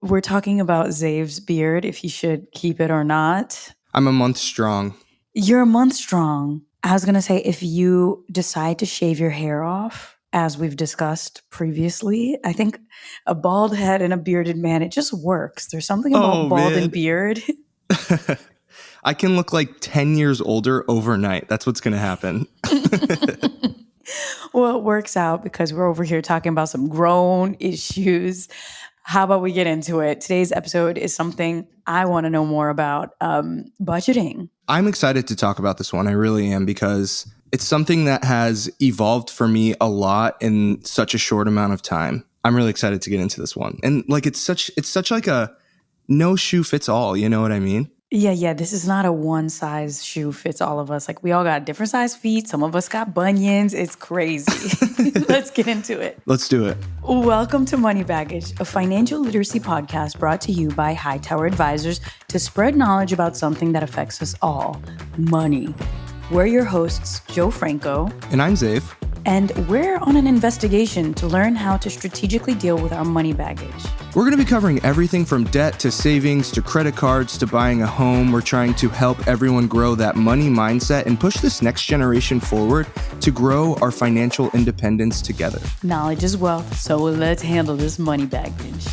We're talking about Zave's beard, if he should keep it or not. I'm a month strong. You're a month strong. I was going to say, if you decide to shave your hair off, as we've discussed previously, I think a bald head and a bearded man, it just works. There's something about bald and beard. I can look like 10 years older overnight. That's what's going to happen. Well, it works out because we're over here talking about some grown issues. How about we get into it? Today's episode is something I want to know more about, budgeting. I'm excited to talk about this one. I really am, because it's something that has evolved for me a lot in such a short amount of time. I'm really excited to get into this one. And like it's such like a no shoe fits all, you know what I mean? Yeah. This is not a one size shoe fits all of us. Like, we all got different size feet. Some of us got bunions. It's crazy. Let's get into it. Let's do it. Welcome to Money Baggage, a financial literacy podcast brought to you by Hightower Advisors to spread knowledge about something that affects us all, money. We're your hosts, Jo Franco. And I'm Zave. And we're on an investigation to learn how to strategically deal with our money baggage. We're going to be covering everything from debt to savings to credit cards to buying a home. We're trying to help everyone grow that money mindset and push this next generation forward to grow our financial independence together. Knowledge is wealth, so let's handle this money baggage.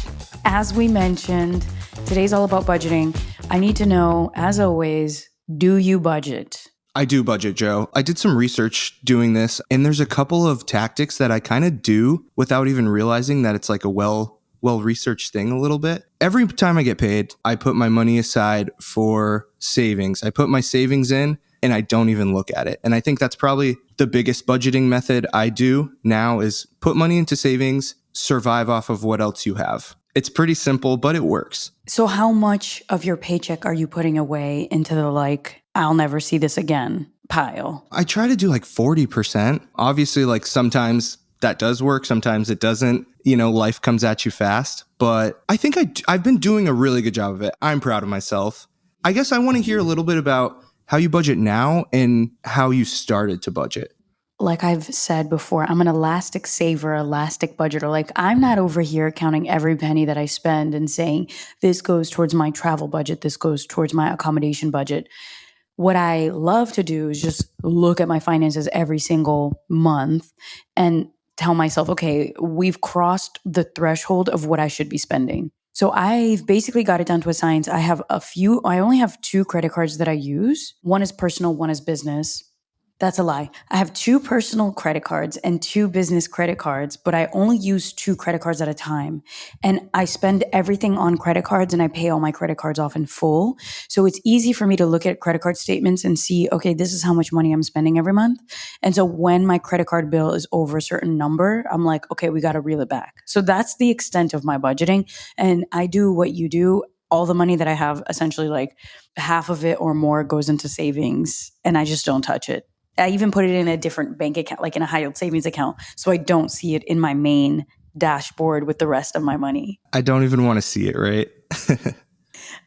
As we mentioned, today's all about budgeting. I need to know, as always, do you budget? I do budget, Joe. I did some research doing this, and there's a couple of tactics that I kind of do without even realizing that it's like a well-researched thing a little bit. Every time I get paid, I put my money aside for savings. I put my savings in, and I don't even look at it. And I think that's probably the biggest budgeting method I do now is put money into savings, survive off of what else you have. It's pretty simple, but it works. So how much of your paycheck are you putting away into the I'll never see this again pile? I try to do 40%. Obviously, sometimes that does work. Sometimes it doesn't. Life comes at you fast. But I think I've been doing a really good job of it. I'm proud of myself. I guess I want to hear a little bit about how you budget now and how you started to budget. Like I've said before, I'm an elastic saver, elastic budgeter. I'm not over here counting every penny that I spend and saying, this goes towards my travel budget, this goes towards my accommodation budget. What I love to do is just look at my finances every single month and tell myself, okay, we've crossed the threshold of what I should be spending. So I've basically got it down to a science. I only have 2 credit cards that I use. One is personal, one is business. That's a lie. I have 2 personal credit cards and 2 business credit cards, but I only use 2 credit cards at a time. And I spend everything on credit cards and I pay all my credit cards off in full. So it's easy for me to look at credit card statements and see, okay, this is how much money I'm spending every month. And so when my credit card bill is over a certain number, I'm like, okay, we got to reel it back. So that's the extent of my budgeting. And I do what you do. All the money that I have, essentially half of it or more goes into savings and I just don't touch it. I even put it in a different bank account, in a high yield savings account, so I don't see it in my main dashboard with the rest of my money. I don't even want to see it, right?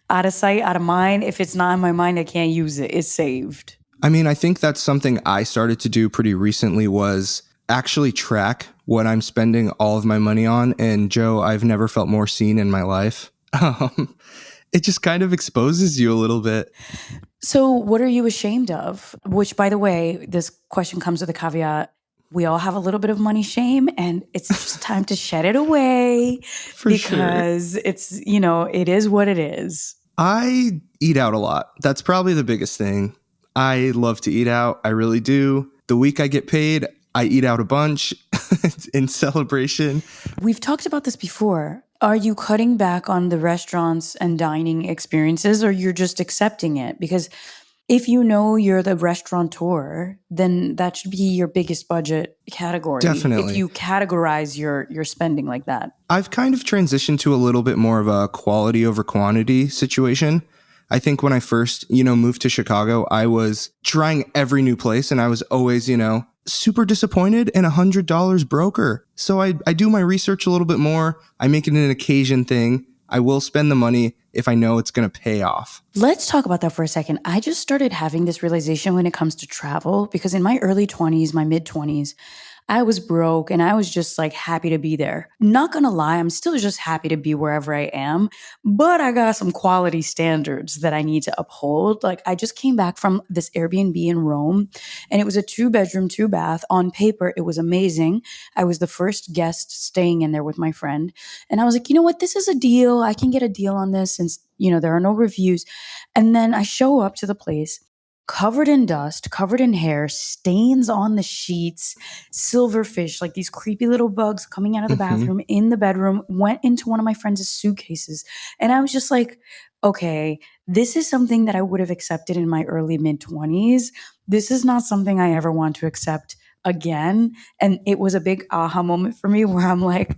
Out of sight, out of mind. If it's not in my mind, I can't use it. It's saved. I think that's something I started to do pretty recently was actually track what I'm spending all of my money on. And Joe, I've never felt more seen in my life. It just kind of exposes you a little bit. So what are you ashamed of? Which, by the way, this question comes with a caveat. We all have a little bit of money shame, and it's just time to shed it away because it's, it is what it is. I eat out a lot. That's probably the biggest thing. I love to eat out. I really do. The week I get paid, I eat out a bunch in celebration. We've talked about this before. Are you cutting back on the restaurants and dining experiences, or you're just accepting it? Because if you know you're the restaurateur, then that should be your biggest budget category. Definitely. If you categorize your spending like that. I've kind of transitioned to a little bit more of a quality over quantity situation. I think when I first, moved to Chicago, I was trying every new place and I was always, super disappointed in $100 broker. So I do my research a little bit more. I make it an occasion thing. I will spend the money if I know it's going to pay off. Let's talk about that for a second. I just started having this realization when it comes to travel because in my early 20s, my mid 20s, I was broke and I was just like happy to be there. Not gonna lie, I'm still just happy to be wherever I am, but I got some quality standards that I need to uphold. Like I just came back from this Airbnb in Rome and it was a 2-bedroom, 2-bath. On paper, it was amazing. I was the first guest staying in there with my friend. And I was like, you know what? This is a deal. I can get a deal on this since, there are no reviews. And then I show up to the place covered in dust, covered in hair, stains on the sheets, silverfish, like these creepy little bugs coming out of the bathroom in the bedroom, went into one of my friends' suitcases. And I was just like, okay, this is something that I would have accepted in my early mid-20s. This is not something I ever want to accept again. And it was a big aha moment for me where I'm like,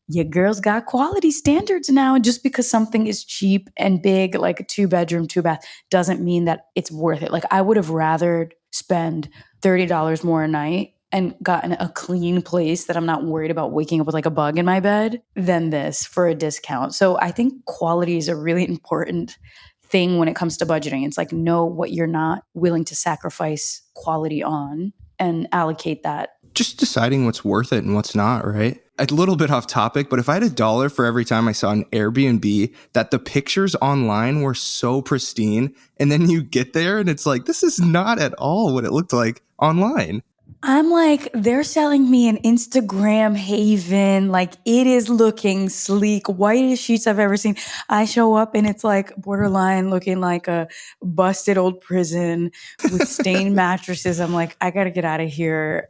your girl's got quality standards now. Just because something is cheap and big, like a 2-bedroom, 2-bath, doesn't mean that it's worth it. Like I would have rather spend $30 more a night and gotten a clean place that I'm not worried about waking up with like a bug in my bed than this for a discount. So I think quality is a really important thing when it comes to budgeting. It's like know what you're not willing to sacrifice quality on and allocate that. Just deciding what's worth it and what's not, right? A little bit off topic, but if I had $1 for every time I saw an Airbnb that the pictures online were so pristine, and then you get there and it's like, this is not at all what it looked like online. I'm like, they're selling me an Instagram haven. Like it is looking sleek, whitest sheets I've ever seen. I show up and it's like borderline looking like a busted old prison with stained mattresses. I'm like, I got to get out of here.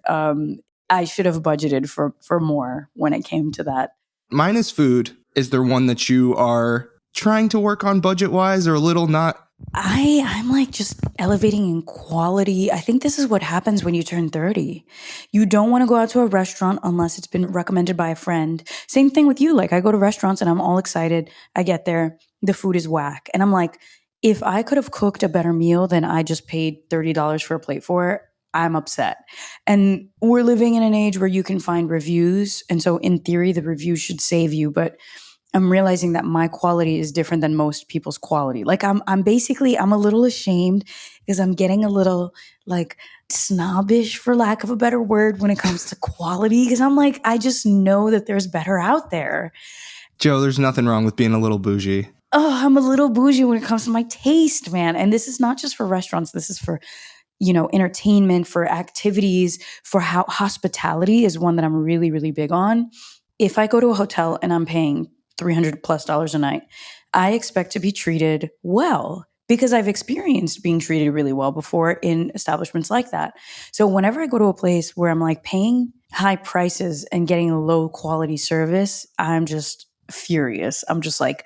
I should have budgeted for more when it came to that. Mine is food. Is there one that you are trying to work on budget-wise or a little not? I'm like just elevating in quality. I think this is what happens when you turn 30. You don't want to go out to a restaurant unless it's been recommended by a friend. Same thing with you. Like I go to restaurants and I'm all excited. I get there, the food is whack. And I'm like, if I could have cooked a better meal than I just paid $30 for a plate for, I'm upset. And we're living in an age where you can find reviews. And so in theory, the reviews should save you. But I'm realizing that my quality is different than most people's quality. Like I'm a little ashamed because I'm getting a little like snobbish, for lack of a better word, when it comes to quality. Because I'm like, I just know that there's better out there. Jo, there's nothing wrong with being a little bougie. Oh, I'm a little bougie when it comes to my taste, man. And this is not just for restaurants. This is for entertainment, for activities, for how hospitality is one that I'm really, really big on. If I go to a hotel and I'm paying $300+ a night, I expect to be treated well because I've experienced being treated really well before in establishments like that. So whenever I go to a place where I'm like paying high prices and getting low quality service, I'm just furious. I'm just like,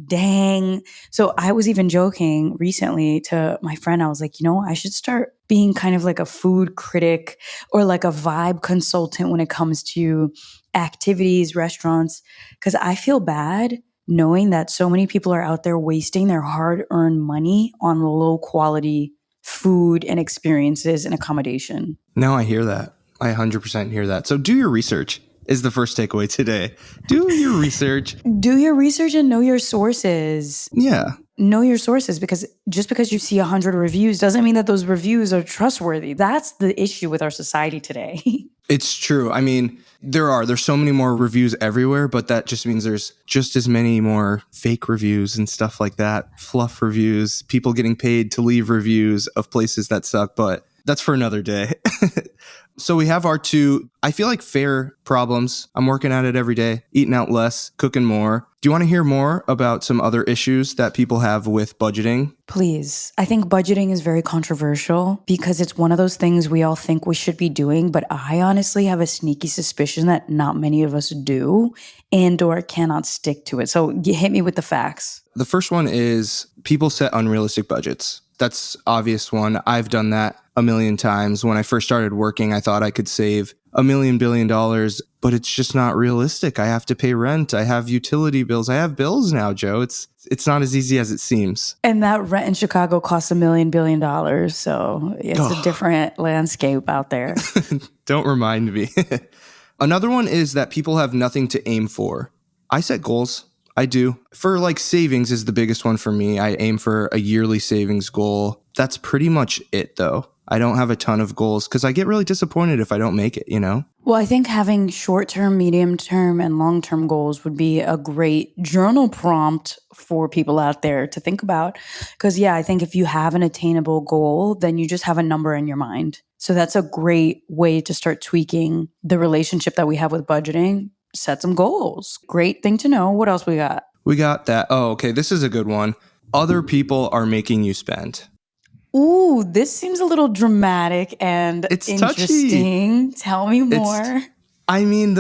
dang. So I was even joking recently to my friend. I was like, I should start being kind of like a food critic or like a vibe consultant when it comes to activities, restaurants, because I feel bad knowing that so many people are out there wasting their hard-earned money on low quality food and experiences and accommodation. No, I hear that. I 100% hear that. So do your research is the first takeaway today. Do your research. Do your research and know your sources. Yeah. Know your sources, because just because you see 100 reviews doesn't mean that those reviews are trustworthy. That's the issue with our society today. It's true. I mean, there's so many more reviews everywhere, but that just means there's just as many more fake reviews and stuff like that. Fluff reviews, people getting paid to leave reviews of places that suck, but that's for another day. So we have our two, I feel like, fair problems. I'm working at it every day, eating out less, cooking more. Do you want to hear more about some other issues that people have with budgeting? Please. I think budgeting is very controversial because it's one of those things we all think we should be doing, but I honestly have a sneaky suspicion that not many of us do and or cannot stick to it. So hit me with the facts. The first one is people set unrealistic budgets. That's obvious one. I've done that a million times. When I first started working, I thought I could save $1 billion, but it's just not realistic. I have to pay rent. I have utility bills. I have bills now, Jo. It's not as easy as it seems. And that rent in Chicago costs $1 billion. So it's a different landscape out there. Don't remind me. Another one is that people have nothing to aim for. I set goals. I do. For like savings is the biggest one for me. I aim for a yearly savings goal. That's pretty much it though. I don't have a ton of goals because I get really disappointed if I don't make it, you know? Well, I think having short-term, medium-term, and long-term goals would be a great journal prompt for people out there to think about. Because, yeah, I think if you have an attainable goal, then you just have a number in your mind. So that's a great way to start tweaking the relationship that we have with budgeting. Set some goals. Great thing to know. What else we got? We got that. Oh, okay. This is a good one. Other people are making you spend. Ooh, this seems a little dramatic and It's interesting. touchy. Tell me more. I mean,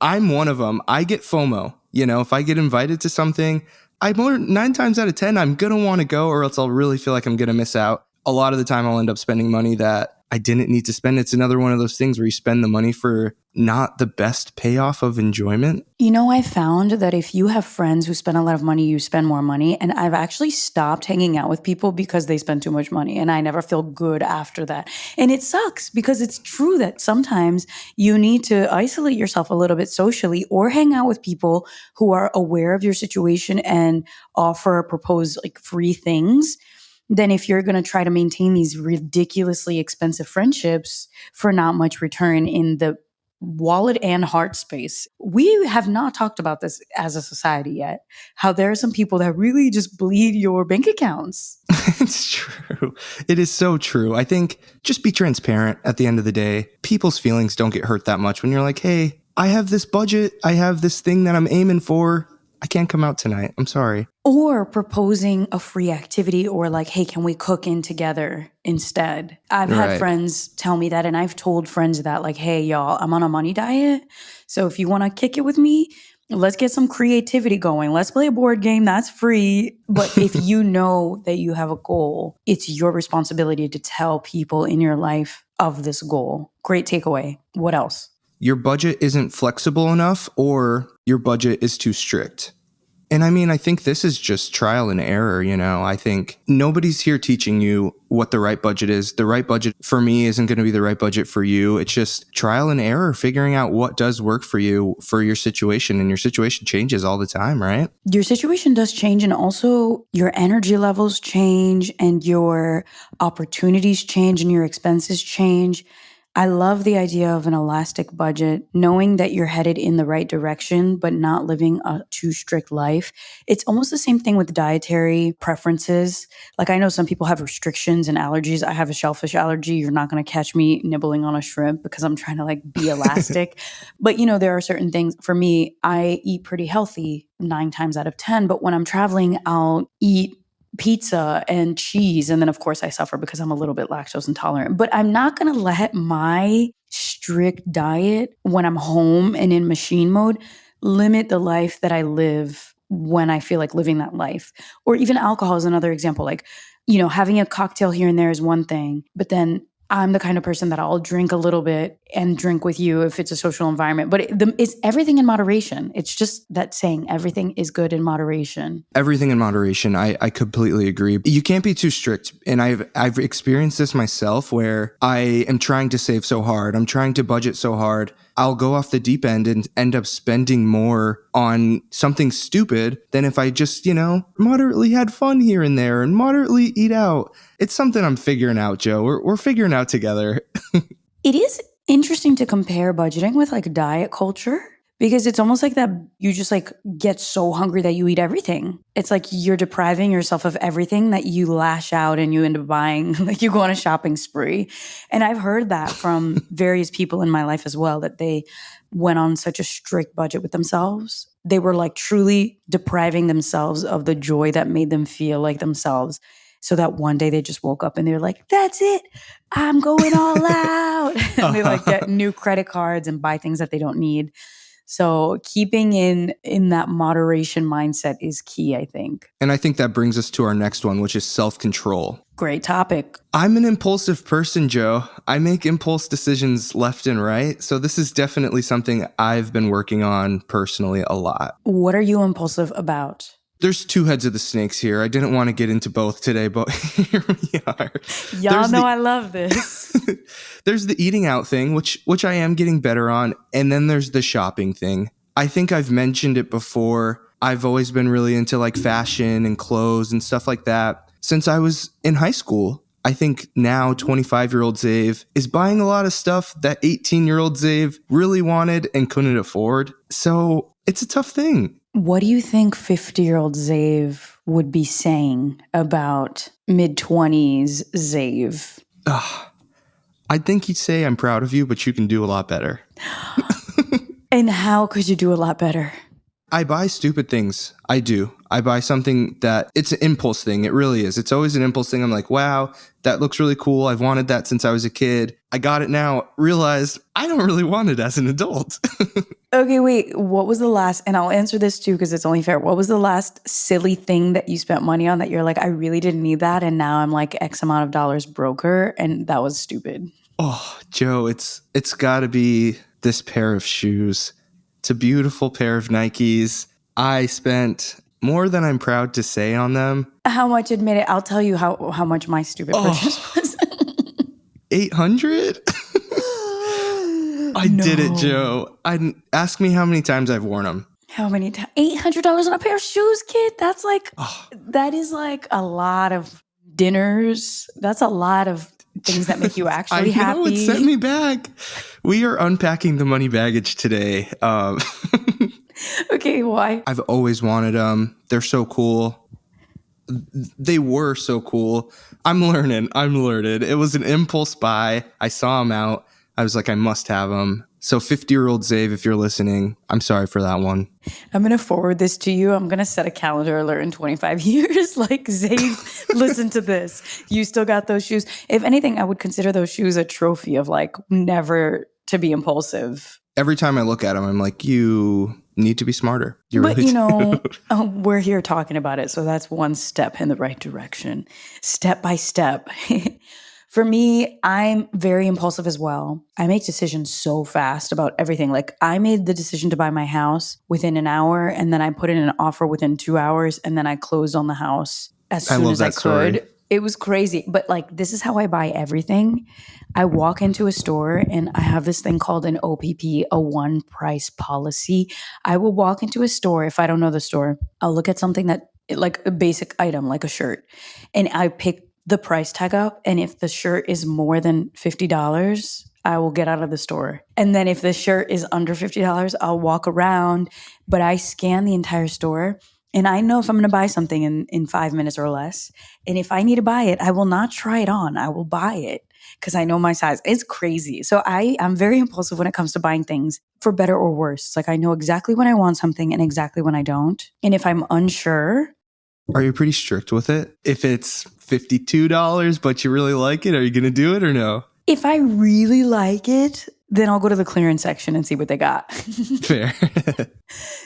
I'm one of them. I get FOMO. You know, if I get invited to something, 9 times out of 10, I'm going to want to go or else I'll really feel like I'm going to miss out. A lot of the time I'll end up spending money that I didn't need to spend. It's another one of those things where you spend the money for not the best payoff of enjoyment. You know, I found that if you have friends who spend a lot of money, you spend more money. And I've actually stopped hanging out with people because they spend too much money. And I never feel good after that. And it sucks because it's true that sometimes you need to isolate yourself a little bit socially or hang out with people who are aware of your situation and offer or propose like free things. Than if you're going to try to maintain these ridiculously expensive friendships for not much return in the wallet and heart space. We have not talked about this as a society yet, how there are some people that really just bleed your bank accounts. It's true. It is so true. I think just be transparent at the end of the day. People's feelings don't get hurt that much when you're like, hey, I have this budget. I have this thing that I'm aiming for. I can't come out tonight. I'm sorry. Or proposing a free activity or like, hey, can we cook in together instead? I've had friends tell me that, and I've told friends that like, hey, y'all, I'm on a money diet. So if you want to kick it with me, let's get some creativity going. Let's play a board game. That's free. But if you know that you have a goal, it's your responsibility to tell people in your life of this goal. Great takeaway. What else? Your budget isn't flexible enough or your budget is too strict. And I mean, I think this is just trial and error, you know. I think nobody's here teaching you what the right budget is. The right budget for me isn't going to be the right budget for you. It's just trial and error, figuring out what does work for you for your situation. And your situation changes all the time, right? Your situation does change, and also your energy levels change and your opportunities change and your expenses change. I love the idea of an elastic budget, knowing that you're headed in the right direction, but not living a too strict life. It's almost the same thing with dietary preferences. Like I know some people have restrictions and allergies. I have a shellfish allergy. You're not going to catch me nibbling on a shrimp because I'm trying to like be elastic. But you know, there are certain things for me, I eat pretty healthy 9 times out of 10, but when I'm traveling, I'll eat pizza and cheese. And then of course I suffer because I'm a little bit lactose intolerant, but I'm not going to let my strict diet when I'm home and in machine mode limit the life that I live when I feel like living that life. Or even alcohol is another example. Like, you know, having a cocktail here and there is one thing, but then I'm the kind of person that I'll drink a little bit and drink with you if it's a social environment. But it's everything in moderation. It's just that saying, everything is good in moderation. Everything in moderation. I completely agree. You can't be too strict. And I've experienced this myself where I am trying to save so hard. I'm trying to budget so hard. I'll go off the deep end and end up spending more on something stupid than if I just, you know, moderately had fun here and there and moderately eat out. It's something I'm figuring out, Jo. We're figuring out together. It is interesting to compare budgeting with like diet culture because it's almost like that you just like get so hungry that you eat everything. It's like you're depriving yourself of everything that you lash out and you end up buying, like you go on a shopping spree. And I've heard that from various people in my life as well, that they went on such a strict budget with themselves. They were like truly depriving themselves of the joy that made them feel like themselves. So that one day they just woke up and they're like, that's it. I'm going all out. And they like get new credit cards and buy things that they don't need. So keeping in that moderation mindset is key, I think. And I think that brings us to our next one, which is self-control. Great topic. I'm an impulsive person, Jo. I make impulse decisions left and right. So this is definitely something I've been working on personally a lot. What are you impulsive about? There's 2 heads of the snakes here. I didn't want to get into both today, but here we are. Y'all know I love this. There's the eating out thing, which I am getting better on. And then there's the shopping thing. I think I've mentioned it before. I've always been really into like fashion and clothes and stuff like that. Since I was in high school, I think now 25-year-old Xav is buying a lot of stuff that 18-year-old Xav really wanted and couldn't afford. So it's a tough thing. What do you think 50-year-old Xav would be saying about mid-20s Xav? I think he'd say, I'm proud of you, but you can do a lot better. And how could you do a lot better? I buy stupid things. I do. I buy something that it's an impulse thing. It really is. It's always an impulse thing. I'm like, wow, that looks really cool. I've wanted that since I was a kid. I got it now. Realized I don't really want it as an adult. Okay, wait. What was the last, and I'll answer this too because it's only fair. What was the last silly thing that you spent money on that you're like, I really didn't need that, and now I'm like X amount of dollars broker, and that was stupid? Oh, Joe, it's got to be this pair of shoes. It's a beautiful pair of Nikes. I spent more than I'm proud to say on them. How much? Admit it. I'll tell you how much my stupid purchase was. 800? I did it, Joe. Ask me how many times I've worn them. How many times? $800 on a pair of shoes, kid? That's like, that is like a lot of dinners. That's a lot of things that make you actually happy. I know, it sent me back. We are unpacking the money baggage today. Okay, why? I've always wanted them. They're so cool. They were so cool. I'm learning. It was an impulse buy. I saw them out. I was like, I must have them. So 50-year-old Xav, if you're listening, I'm sorry for that one. I'm going to forward this to you. I'm going to set a calendar alert in 25 years. Like, Xav, listen to this. You still got those shoes. If anything, I would consider those shoes a trophy of like never to be impulsive. Every time I look at them, I'm like, you need to be smarter. But really we're here talking about it. So that's one step in the right direction. Step by step. For me, I'm very impulsive as well. I make decisions so fast about everything. Like, I made the decision to buy my house within an hour, and then I put in an offer within 2 hours, and then I closed on the house as soon as I could. Story. It was crazy. But like, this is how I buy everything. I walk into a store and I have this thing called an OPP, a one price policy. I will walk into a store. If I don't know the store, I'll look at something that like a basic item, like a shirt, and I pick the price tag up, and if the shirt is more than $50, I will get out of the store. And then if the shirt is under $50, I'll walk around, but I scan the entire store, and I know if I'm going to buy something in 5 minutes or less. And if I need to buy it, I will not try it on. I will buy it because I know my size. It's crazy. So I'm very impulsive when it comes to buying things, for better or worse. It's like I know exactly when I want something and exactly when I don't. And if I'm unsure. Are you pretty strict with it? If it's $52, but you really like it, are you going to do it or no? If I really like it, then I'll go to the clearance section and see what they got. Fair.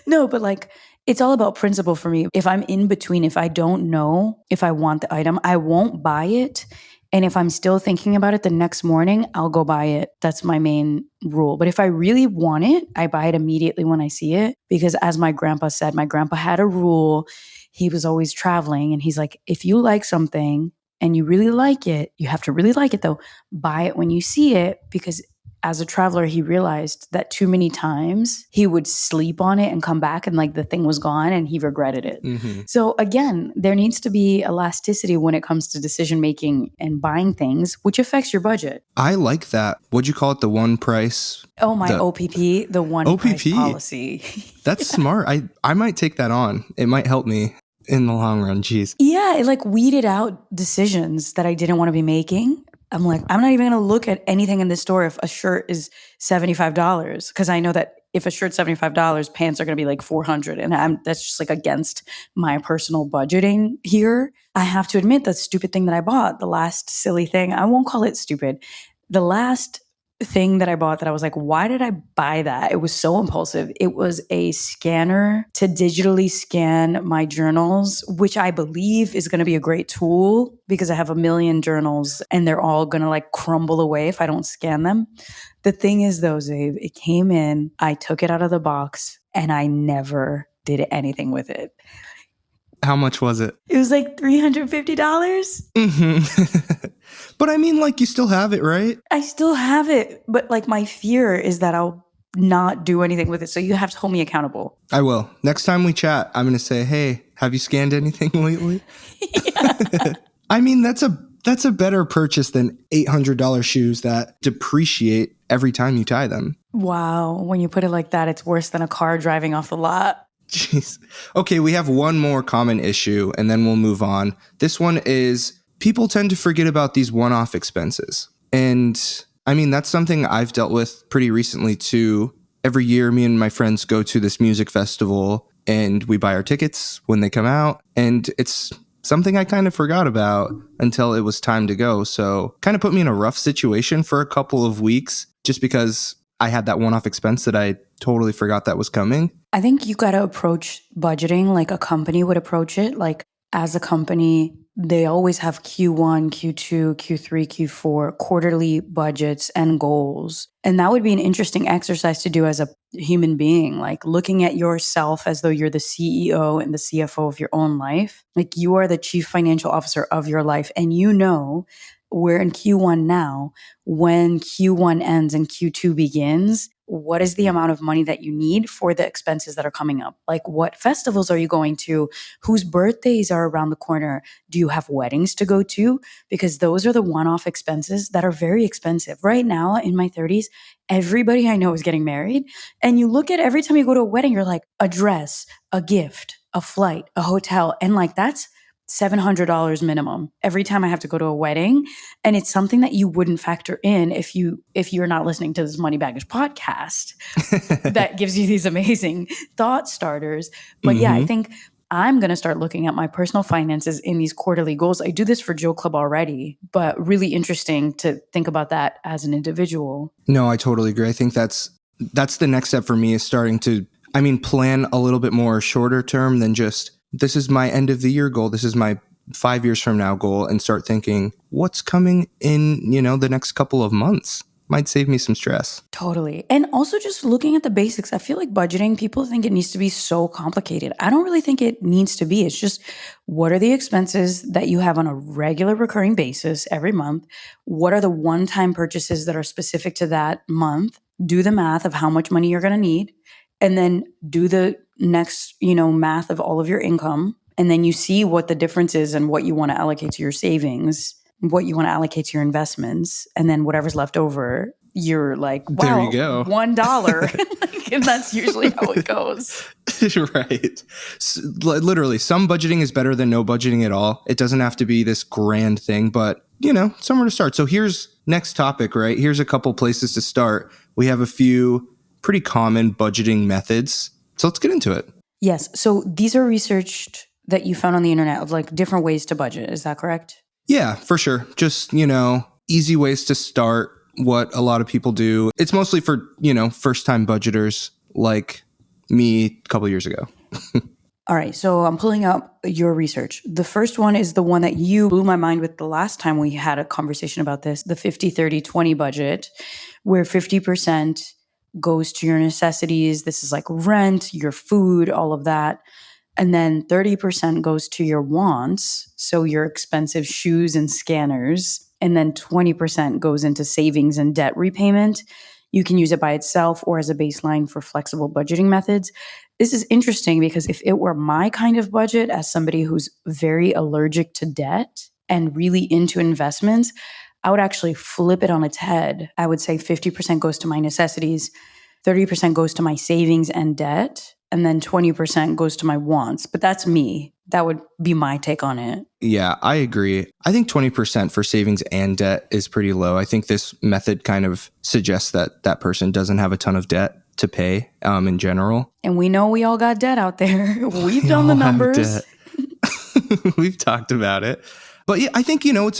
No, but like, it's all about principle for me. If I'm in between, if I don't know if I want the item, I won't buy it. And if I'm still thinking about it the next morning, I'll go buy it. That's my main rule. But if I really want it, I buy it immediately when I see it. Because as my grandpa said, my grandpa had a rule. He was always traveling, and he's like, if you like something and you really like it, you have to really like it though, buy it when you see it, because as a traveler, he realized that too many times he would sleep on it and come back and like the thing was gone and he regretted it. Mm-hmm. So again, there needs to be elasticity when it comes to decision making and buying things, which affects your budget. I like that. What'd you call it? The one price? Oh, my OPP, the one price policy. That's smart. I might take that on. It might help me in the long run. Jeez. Yeah, it like weeded out decisions that I didn't want to be making. I'm like, I'm not even going to look at anything in this store if a shirt is $75, because I know that if a shirt's $75, pants are going to be like $400, and that's just like against my personal budgeting here. I have to admit that stupid thing that I bought, the last silly thing, I won't call it stupid. The last thing that I bought that I was like, why did I buy that? It was so impulsive. It was a scanner to digitally scan my journals, which I believe is going to be a great tool because I have 1 million journals and they're all going to like crumble away if I don't scan them. The thing is though, Xav, it came in, I took it out of the box, and I never did anything with it. How much was it? It was like $350. Mm-hmm. But I mean, like, you still have it, right? I still have it. But like, my fear is that I'll not do anything with it. So you have to hold me accountable. I will. Next time we chat, I'm going to say, hey, have you scanned anything lately? I mean, that's a that's a better purchase than $800 shoes that depreciate every time you tie them. Wow. When you put it like that, it's worse than a car driving off the lot. Jeez. Okay, we have one more common issue and then we'll move on. This one is people tend to forget about these one-off expenses. And I mean, that's something I've dealt with pretty recently too. Every year, me and my friends go to this music festival and we buy our tickets when they come out. And it's something I kind of forgot about until it was time to go. So kind of put me in a rough situation for a couple of weeks just because I had that one-off expense that I totally forgot that was coming. I think you got to approach budgeting like a company would approach it. Like as a company, they always have Q1, Q2, Q3, Q4 quarterly budgets and goals. And that would be an interesting exercise to do as a human being, like looking at yourself as though you're the CEO and the CFO of your own life. Like you are the chief financial officer of your life. And you know, we're in Q1 now. When Q1 ends and Q2 begins, what is the amount of money that you need for the expenses that are coming up? Like what festivals are you going to? Whose birthdays are around the corner? Do you have weddings to go to? Because those are the one-off expenses that are very expensive. Right now in my 30s, everybody I know is getting married. And you look at every time you go to a wedding, you're like a dress, a gift, a flight, a hotel. And like that's $700 minimum every time I have to go to a wedding. And it's something that you wouldn't factor in if you're not listening to this Money Baggage podcast that gives you these amazing thought starters. But yeah, I think I'm going to start looking at my personal finances in these quarterly goals. I do this for JoClub already, but really interesting to think about that as an individual. No, I totally agree. I think that's the next step for me is starting to, plan a little bit more shorter term than just, this is my end of the year goal. This is my 5 years from now goal, and start thinking what's coming in, the next couple of months might save me some stress. Totally. And also just looking at the basics. I feel like budgeting, people think it needs to be so complicated. I don't really think it needs to be. It's just, what are the expenses that you have on a regular recurring basis every month? What are the one-time purchases that are specific to that month? Do the math of how much money you're going to need, and then do the next, math of all of your income. And then you see what the difference is and what you want to allocate to your savings, what you want to allocate to your investments. And then whatever's left over, you're like, wow, there you go. $1. And that's usually how it goes. Right. Literally, some budgeting is better than no budgeting at all. It doesn't have to be this grand thing, but, somewhere to start. So here's next topic, right? Here's a couple places to start. We have a few pretty common budgeting methods. So let's get into it. Yes. So these are researched that you found on the internet of like different ways to budget. Is that correct? Yeah, for sure. Just, easy ways to start, what a lot of people do. It's mostly for, first-time budgeters like me a couple years ago. All right. So I'm pulling up your research. The first one is the one that you blew my mind with the last time we had a conversation about this, the 50-30-20 budget, where 50% goes to your necessities. This is like rent, your food, all of that. And then 30% goes to your wants, so your expensive shoes and scanners. And then 20% goes into savings and debt repayment. You can use it by itself or as a baseline for flexible budgeting methods. This is interesting because if it were my kind of budget, as somebody who's very allergic to debt and really into investments, I would actually flip it on its head. I would say 50% goes to my necessities, 30% goes to my savings and debt, and then 20% goes to my wants. But that's me. That would be my take on it. Yeah, I agree. I think 20% for savings and debt is pretty low. I think this method kind of suggests that that person doesn't have a ton of debt to pay in general. And we know we all got debt out there. We've done the numbers. We've talked about it. But yeah, I think, it's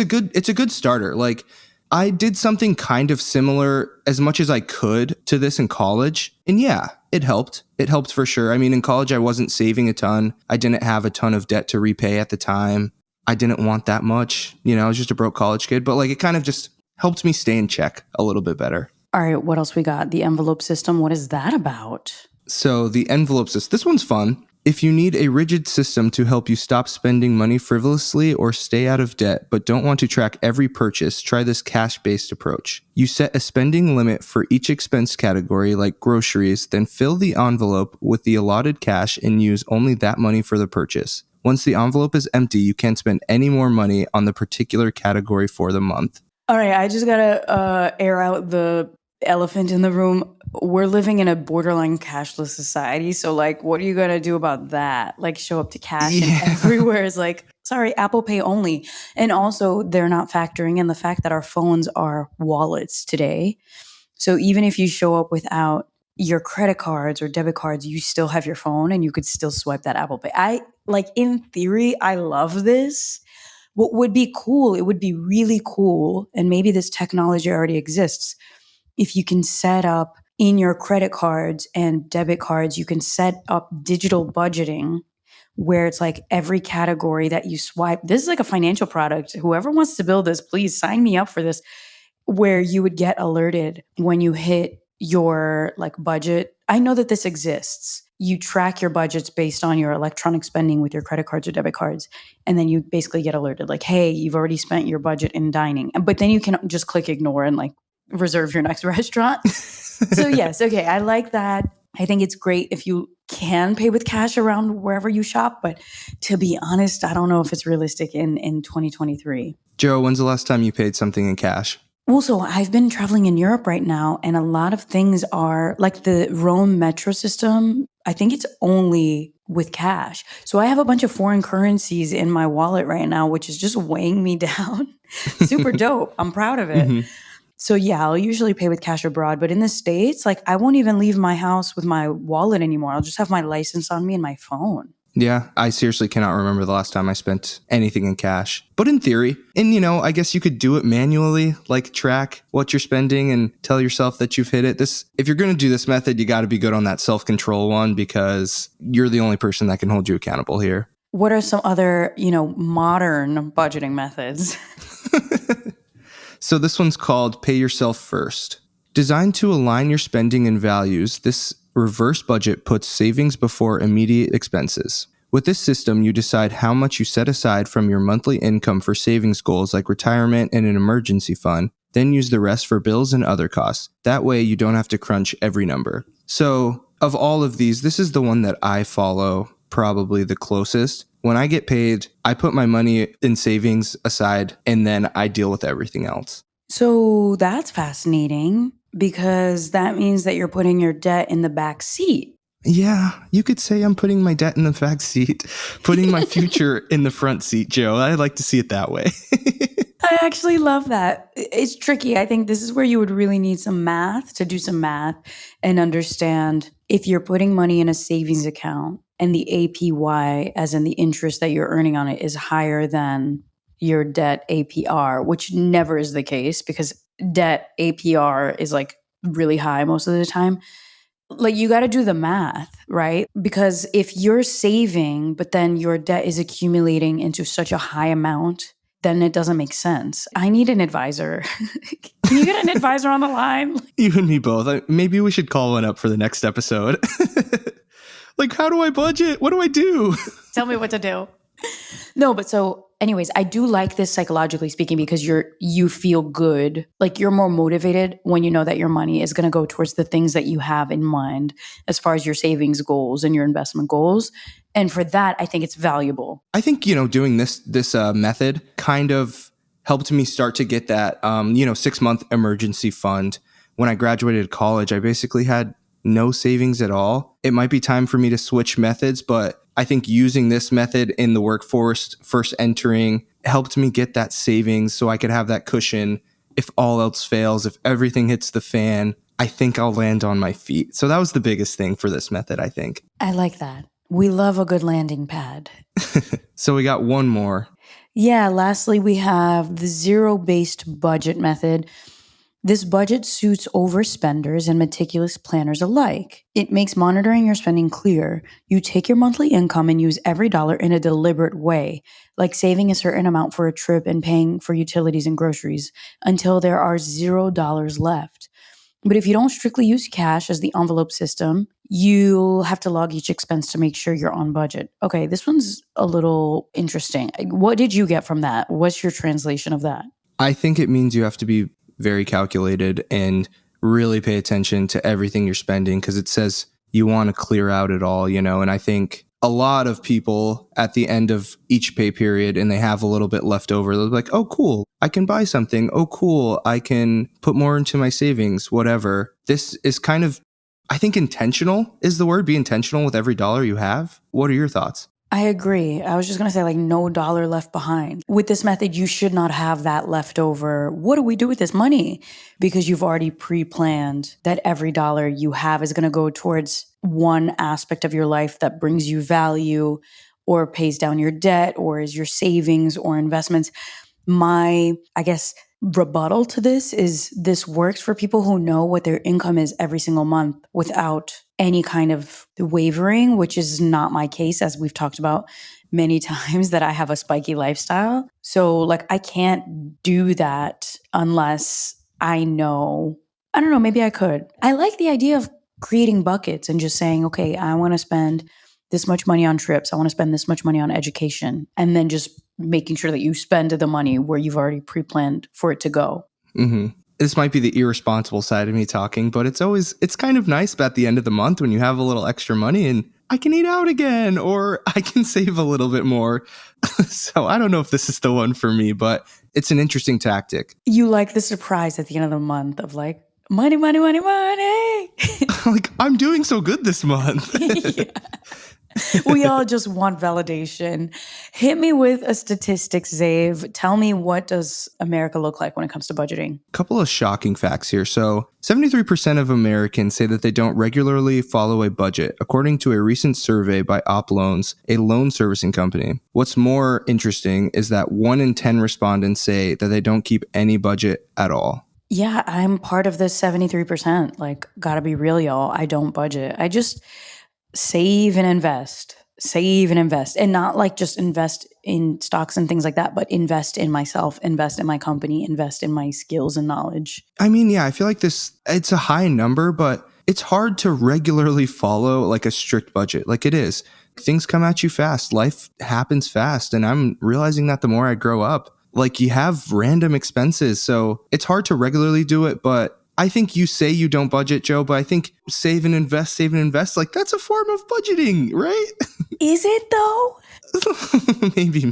a good starter. Like, I did something kind of similar as much as I could to this in college. And yeah, it helped. It helped for sure. In college, I wasn't saving a ton. I didn't have a ton of debt to repay at the time. I didn't want that much. I was just a broke college kid. But like, it kind of just helped me stay in check a little bit better. All right, what else we got? The envelope system. What is that about? So the envelope system, this one's fun. If you need a rigid system to help you stop spending money frivolously or stay out of debt, but don't want to track every purchase, try this cash-based approach. You set a spending limit for each expense category, like groceries, then fill the envelope with the allotted cash and use only that money for the purchase. Once the envelope is empty, you can't spend any more money on the particular category for the month. All right, I just gotta air out the elephant in the room. We're living in a borderline cashless society. So, like, what are you gonna do about that? Like, show up to cash and everywhere is like, sorry, Apple Pay only. And also, they're not factoring in the fact that our phones are wallets today. So even if you show up without your credit cards or debit cards, you still have your phone and you could still swipe that Apple Pay. In theory, I love this. What would be cool, it would be really cool, and maybe this technology already exists, if you can set up in your credit cards and debit cards, you can set up digital budgeting where it's like every category that you swipe. This is like a financial product. Whoever wants to build this, please sign me up for this, where you would get alerted when you hit your like budget. I know that this exists. You track your budgets based on your electronic spending with your credit cards or debit cards. And then you basically get alerted like, hey, you've already spent your budget in dining. But then you can just click ignore and like reserve your next restaurant. So yes, okay, I like that. I think it's great if you can pay with cash around wherever you shop. But to be honest, I don't know if it's realistic in 2023. Jo, when's the last time you paid something in cash? Well, so I've been traveling in Europe right now, and a lot of things are like the Rome metro system. I think it's only with cash. So I have a bunch of foreign currencies in my wallet right now, which is just weighing me down. Super dope. I'm proud of it. Mm-hmm. So yeah, I'll usually pay with cash abroad, but in the States, like I won't even leave my house with my wallet anymore. I'll just have my license on me and my phone. Yeah, I seriously cannot remember the last time I spent anything in cash. But in theory, and I guess you could do it manually, like track what you're spending and tell yourself that you've hit it. If you're going to do this method, you got to be good on that self-control one because you're the only person that can hold you accountable here. What are some other, modern budgeting methods? So this one's called Pay Yourself First. Designed to align your spending and values, this reverse budget puts savings before immediate expenses. With this system, you decide how much you set aside from your monthly income for savings goals like retirement and an emergency fund, then use the rest for bills and other costs. That way, you don't have to crunch every number. So, of all of these, this is the one that I follow probably the closest. When I get paid, I put my money in savings aside, and then I deal with everything else. So that's fascinating because that means that you're putting your debt in the back seat. Yeah, you could say I'm putting my debt in the back seat, putting my future in the front seat, Jo. I like to see it that way. I actually love that. It's tricky. I think this is where you would really need to do some math and understand if you're putting money in a savings account and the APY, as in the interest that you're earning on it, is higher than your debt APR, which never is the case because debt APR is like really high most of the time. Like you got to do the math, right? Because if you're saving, but then your debt is accumulating into such a high amount, then it doesn't make sense. I need an advisor. Can you get an advisor on the line? You and me both. Maybe we should call one up for the next episode. Like, how do I budget? What do I do? Tell me what to do. No, but so anyways, I do like this psychologically speaking because you feel good. Like you're more motivated when you know that your money is going to go towards the things that you have in mind as far as your savings goals and your investment goals. And for that, I think it's valuable. I think, doing this method kind of helped me start to get that, 6-month emergency fund. When I graduated college, I basically had no savings at all. It might be time for me to switch methods, but I think using this method in the workforce, first entering, helped me get that savings so I could have that cushion. If all else fails, if everything hits the fan, I think I'll land on my feet. So that was the biggest thing for this method, I think. I like that. We love a good landing pad. So we got one more. Yeah, lastly, we have the zero-based budget method. This budget suits overspenders and meticulous planners alike. It makes monitoring your spending clear. You take your monthly income and use every dollar in a deliberate way, like saving a certain amount for a trip and paying for utilities and groceries until there are $0 left. But if you don't strictly use cash as the envelope system, you'll have to log each expense to make sure you're on budget. Okay, this one's a little interesting. What did you get from that? What's your translation of that? I think it means you have to be very calculated and really pay attention to everything you're spending because it says you want to clear out it all, and I think a lot of people at the end of each pay period and they have a little bit left over, they'll be like, oh, cool, I can buy something. Oh, cool, I can put more into my savings, whatever. This is kind of, I think intentional is the word. Be intentional with every dollar you have. What are your thoughts? I agree. I was just going to say, like, no dollar left behind. With this method, you should not have that left over. What do we do with this money? Because you've already pre-planned that every dollar you have is going to go towards one aspect of your life that brings you value or pays down your debt or is your savings or investments. My, I guess, rebuttal to this is this works for people who know what their income is every single month without any kind of wavering, which is not my case, as we've talked about many times, that I have a spiky lifestyle. So like I can't do that unless I know, I don't know, maybe I could. I like the idea of creating buckets and just saying, okay, I want to spend this much money on trips. I want to spend this much money on education. And then just making sure that you spend the money where you've already pre-planned for it to go. Mm-hmm. This might be the irresponsible side of me talking, but it's kind of nice at the end of the month when you have a little extra money and I can eat out again or I can save a little bit more. So I don't know if this is the one for me, but it's an interesting tactic. You like the surprise at the end of the month of like, money, money, money, money. Like, I'm doing so good this month. Yeah. We all just want validation. Hit me with a statistic, Zave. Tell me, what does America look like when it comes to budgeting? A couple of shocking facts here. So 73% of Americans say that they don't regularly follow a budget, according to a recent survey by OppLoans, a loan servicing company. What's more interesting is that 1 in 10 respondents say that they don't keep any budget at all. Yeah, I'm part of this 73%. Like, gotta be real, y'all. I don't budget. I just save and invest, and not like just invest in stocks and things like that, but invest in myself, invest in my company, invest in my skills and knowledge. I mean, yeah, I feel like it's a high number, but it's hard to regularly follow like a strict budget. Like it is. Things come at you fast. Life happens fast. And I'm realizing that the more I grow up, like you have random expenses. So it's hard to regularly do it, but I think you say you don't budget, Jo, but I think save and invest, like that's a form of budgeting, right? Is it though?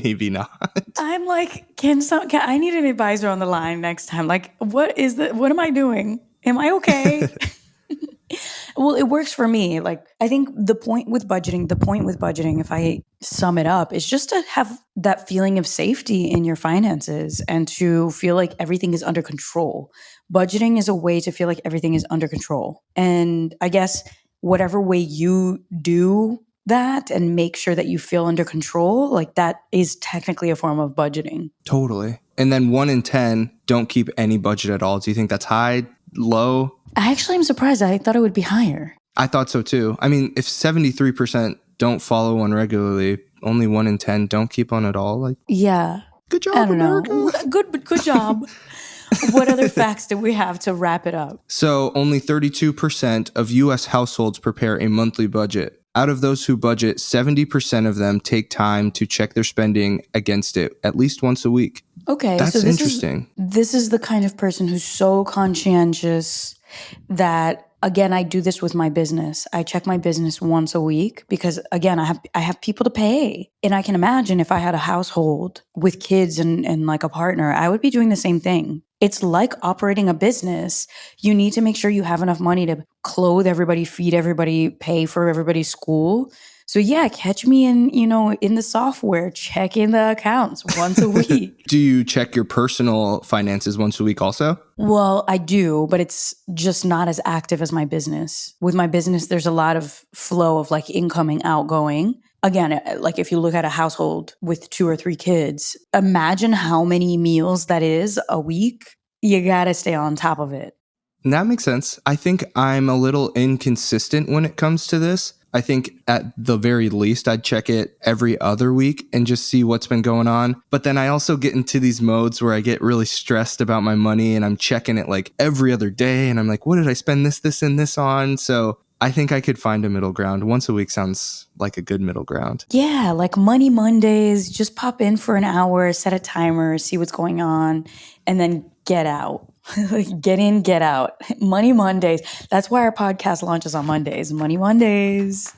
Maybe not. I'm like, can I need an advisor on the line next time? Like, what am I doing? Am I okay? Well, it works for me. Like, I think the point with budgeting, if I sum it up, is just to have that feeling of safety in your finances and to feel like everything is under control. Budgeting is a way to feel like everything is under control. And I guess whatever way you do that and make sure that you feel under control, like that is technically a form of budgeting. Totally. And then 1 in 10 don't keep any budget at all. Do you think that's high, low? I actually am surprised. I thought it would be higher. I thought so too. I mean, if 73% don't follow one regularly, only 1 in 10 don't keep one at all. Like, yeah. Good job, I don't America. know. Good job. What other facts do we have to wrap it up? So only 32% of U.S. households prepare a monthly budget. Out of those who budget, 70% of them take time to check their spending against it at least once a week. Okay. That's so interesting. This is the kind of person who's so conscientious that, again, I do this with my business. I check my business once a week because, again, I have people to pay. And I can imagine if I had a household with kids and like a partner, I would be doing the same thing. It's like operating a business. You need to make sure you have enough money to clothe everybody, feed everybody, pay for everybody's school. So yeah, catch me in the software, checking the accounts once a week. Do you check your personal finances once a week also? Well, I do, but it's just not as active as my business. With my business, there's a lot of flow of like incoming, outgoing. Again, like if you look at a household with 2 or 3 kids, imagine how many meals that is a week. You got to stay on top of it. That makes sense. I think I'm a little inconsistent when it comes to this. I think at the very least, I'd check it every other week and just see what's been going on. But then I also get into these modes where I get really stressed about my money and I'm checking it like every other day. And I'm like, what did I spend this, and this on? So I think I could find a middle ground. Once a week sounds like a good middle ground. Yeah, like Money Mondays, just pop in for an hour, set a timer, see what's going on, and then get out. Get in, get out. Money Mondays. That's why our podcast launches on Mondays. Money Mondays.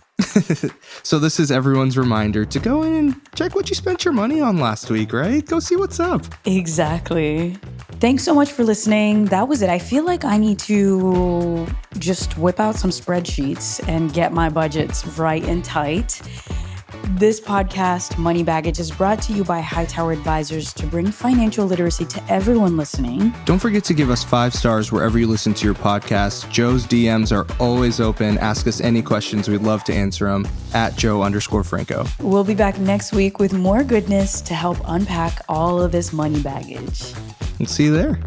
So this is everyone's reminder to go in and check what you spent your money on last week, right? Go see what's up. Exactly. Thanks so much for listening. That was it. I feel like I need to just whip out some spreadsheets and get my budgets right and tight. This podcast, Money Baggage, is brought to you by Hightower Advisors to bring financial literacy to everyone listening. Don't forget to give us 5 stars wherever you listen to your podcast. Joe's DMs are always open. Ask us any questions. We'd love to answer them at Jo_Franco. We'll be back next week with more goodness to help unpack all of this money baggage. We'll see you there.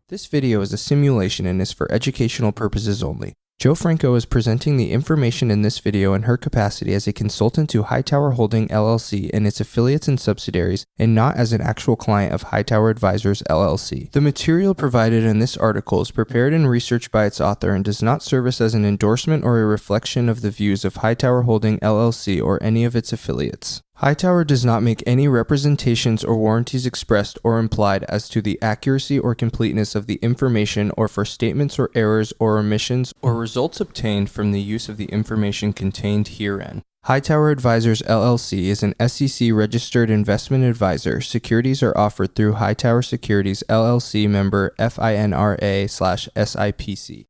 This video is a simulation and is for educational purposes only. Jo Franco is presenting the information in this video in her capacity as a consultant to Hightower Holding LLC and its affiliates and subsidiaries, and not as an actual client of Hightower Advisors LLC. The material provided in this article is prepared and researched by its author and does not serve as an endorsement or a reflection of the views of Hightower Holding LLC or any of its affiliates. Hightower does not make any representations or warranties expressed or implied as to the accuracy or completeness of the information or for statements or errors or omissions or results obtained from the use of the information contained herein. Hightower Advisors LLC is an SEC registered investment advisor. Securities are offered through Hightower Securities LLC member FINRA/SIPC.